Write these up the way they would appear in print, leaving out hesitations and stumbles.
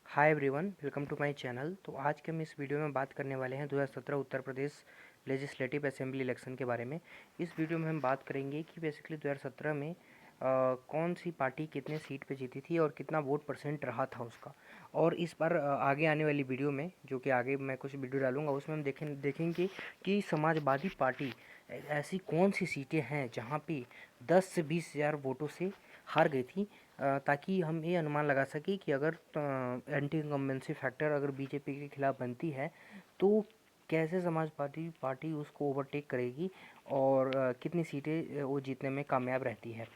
Hi everyone, welcome to my channel. तो आज के हम इस वीडियो में बात करने वाले हैं 2017 Uttar Pradesh legislative assembly election के बारे में। इस वीडियो में हम बात करेंगे कि बेसिकली 2017 में कौन सी पार्टी कितने सीट पे जीती थी और कितना वोट परसेंट रहा था उसका। और इस बार आगे आने वाली वीडियो में, जो कि आगे मैं कुछ वीडियो डालूंगा, उसमें हम देखेंगे कि समाजवादी पार्टी ऐसी कौन सी सीटें हैं जहाँ पे 10 से 20 हज़ार वोटों से हार गई थी, ताकि हम ये अनुमान लगा सकें कि अगर एंटी इनकम्बेंसी फैक्टर अगर बीजेपी के खिलाफ बनती है तो कैसे समाजवादी पार्टी उसको ओवरटेक करेगी और कितनी सीटें वो जीतने में कामयाब रहती है।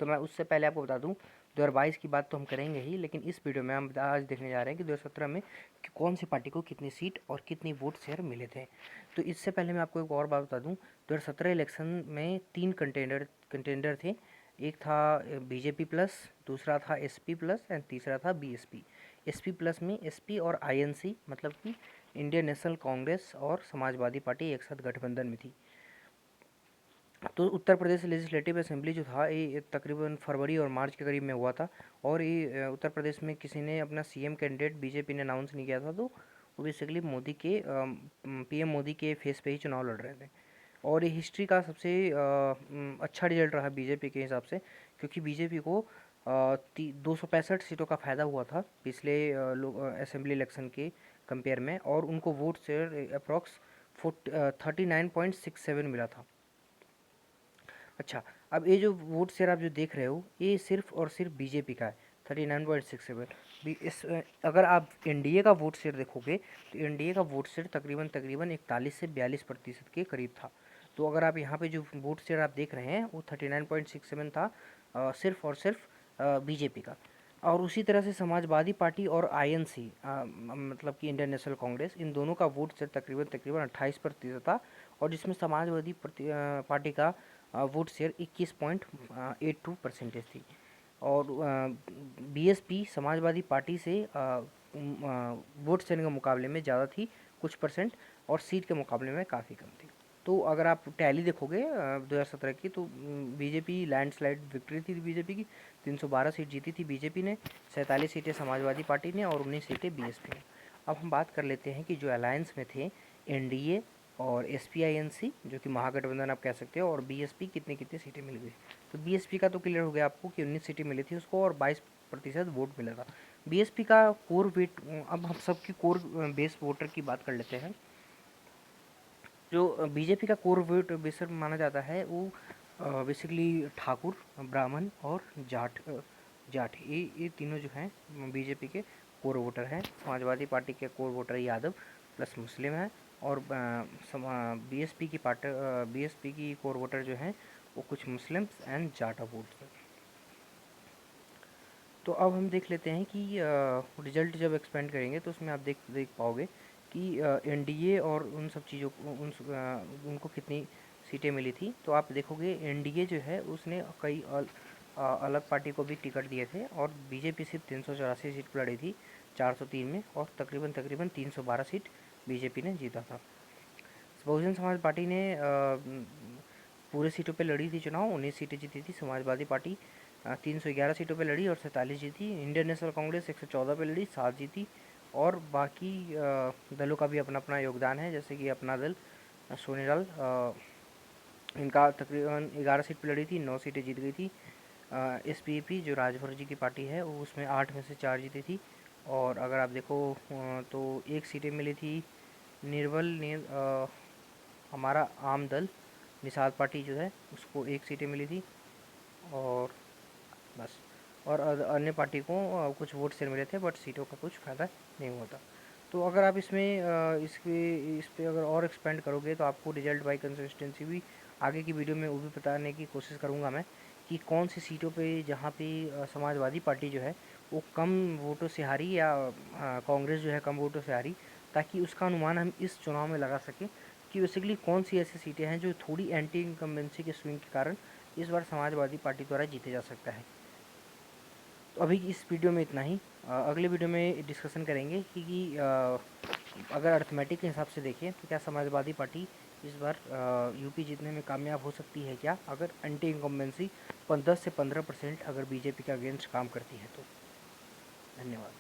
तो मैं उससे पहले आपको बता दूं, 2022 की बात तो हम करेंगे ही, लेकिन इस वीडियो में हम आज देखने जा रहे हैं कि 2017 में कि कौन सी पार्टी को कितनी सीट और कितनी वोट शेयर मिले थे। तो इससे पहले मैं आपको एक और बात बता दूं, 2017 इलेक्शन में 3 कंटेंडर थे। एक था बीजेपी प्लस, दूसरा था एसपी प्लस एंड तीसरा था बीएसपी। एसपी प्लस में एसपी और आईएनसी, मतलब कि इंडियन नेशनल कांग्रेस और समाजवादी पार्टी एक साथ गठबंधन में थी। तो उत्तर प्रदेश लेजिस्लेटिव असेंबली जो था ये तकरीबन फरवरी और मार्च के करीब में हुआ था। और ये उत्तर प्रदेश में किसी ने अपना सीएम कैंडिडेट बीजेपी ने अनाउंस नहीं किया था, तो वो बेसिकली मोदी के पीएम मोदी के फेस पे ही चुनाव लड़ रहे थे। और ये हिस्ट्री का सबसे अच्छा रिजल्ट रहा बीजेपी के हिसाब से, क्योंकि बीजेपी को 265 सीटों का फ़ायदा हुआ था पिछले असेंबली इलेक्शन के कंपेयर में, और उनको वोट शेयर अप्रॉक्स 39.67 मिला था। अच्छा, अब ये जो वोट शेयर आप जो देख रहे हो, ये सिर्फ और सिर्फ बीजेपी का है, 39.67। इस अगर आप एनडीए का वोट शेयर देखोगे तो एनडीए का वोट शेयर तकरीबन तकरीबन 41 से 42% के करीब था। तो अगर आप यहाँ पे जो वोट शेयर आप देख रहे हैं वो 39.67 था, सिर्फ और सिर्फ बीजेपी का। और उसी तरह से समाजवादी पार्टी और आईएनसी, मतलब कि इंडियन नेशनल कांग्रेस, इन दोनों का वोट शेयर तकरीबन तकरीबन 28% था। और जिसमें समाजवादी पार्टी का वोट शेयर 21.82% थी। और बीएसपी समाजवादी पार्टी से वोट शेयर के मुकाबले में ज़्यादा थी कुछ परसेंट, और सीट के मुकाबले में काफ़ी कम थी। तो अगर आप टैली देखोगे 2017 की, तो बीजेपी लैंडस्लाइड विक्ट्री थी बीजेपी की। 312 सीट जीती थी बीजेपी ने, 47 सीटें समाजवादी पार्टी ने और 19 सीटें बीएसपी ने। अब हम बात कर लेते हैं कि जो अलायंस में थे एनडीए और एसपीआईएनसी, जो कि महागठबंधन आप कह सकते हो, और बीएसपी कितनी कितनी सीटें मिल गई। तो बीएसपी का तो क्लियर हो गया आपको कि 19 सीटें मिली थी उसको और 22% वोट मिला था। बीएसपी का कोर वेट, अब हम सबकी कोर बेस वोटर की बात कर लेते हैं। जो बीजेपी का कोर वोट बेसर माना जाता है वो बेसिकली ठाकुर, ब्राह्मण और जाट ये तीनों जो हैं बीजेपी के कोर वोटर हैं। समाजवादी पार्टी के कोर वोटर यादव प्लस मुस्लिम है, और बीएसपी की कोर वोटर जो हैं वो कुछ मुस्लिम्स एंड जाटा वोट हैं। तो अब हम देख लेते हैं कि रिजल्ट जब एक्सपेंड करेंगे तो उसमें आप देख पाओगे कि एनडीए और उन सब चीज़ों को उनको कितनी सीटें मिली थी। तो आप देखोगे एनडीए जो है उसने कई अलग पार्टी को भी टिकट दिए थे, और बीजेपी सिर्फ 384 सीट पर लड़ी थी 403 में, और तकरीबन तकरीबन 312 सीट बीजेपी ने जीता था। बहुजन समाज पार्टी ने पूरे सीटों पे लड़ी थी चुनाव, 19 सीटें जीती थी। समाजवादी पार्टी 311 सीटों पे लड़ी और 47 जीती। इंडियन नेशनल कांग्रेस 114 पे लड़ी, 7 जीती। और बाकी दलों का भी अपना अपना योगदान है, जैसे कि अपना दल सोनेलाल, इनका तकरीबन 11 सीट पे लड़ी थी, 9 सीटें जीत गई थी। एसपीपी जो राजभर जी की पार्टी है वो उसमें 8 में से 4 जीती थी। और अगर आप देखो तो 1 सीटें मिली थी निर्बल ने, हमारा आम दल निषाद पार्टी जो है उसको 1 सीटें मिली थी, और बस। और अन्य पार्टी को कुछ वोट शेयर मिले थे, बट सीटों का कुछ फ़ायदा नहीं होता। तो अगर आप इसमें इस पे अगर और एक्सपेंड करोगे तो आपको रिजल्ट बाई कंसिस्टेंसी भी आगे की वीडियो में वो भी बताने की कोशिश करूँगा मैं, कि कौन सी सीटों पे जहाँ पे समाजवादी पार्टी जो है वो कम वोटों से हारी, या कांग्रेस जो है कम वोटों से हारी, ताकि उसका अनुमान हम इस चुनाव में लगा सकें कि बेसिकली कौन सी ऐसी सीटें हैं जो थोड़ी एंटी इनकम्बेंसी के स्विंग के कारण इस बार समाजवादी पार्टी द्वारा जीते जा सकता है। तो अभी इस वीडियो में इतना ही। अगले वीडियो में डिस्कशन करेंगे कि अगर अर्थमेटिक के हिसाब से देखें तो क्या समाजवादी पार्टी इस बार यूपी जीतने में कामयाब हो सकती है क्या, अगर एंटी इनकम्बेंसी 10 से 15% अगर बीजेपी के अगेंस्ट काम करती है तो। धन्यवाद।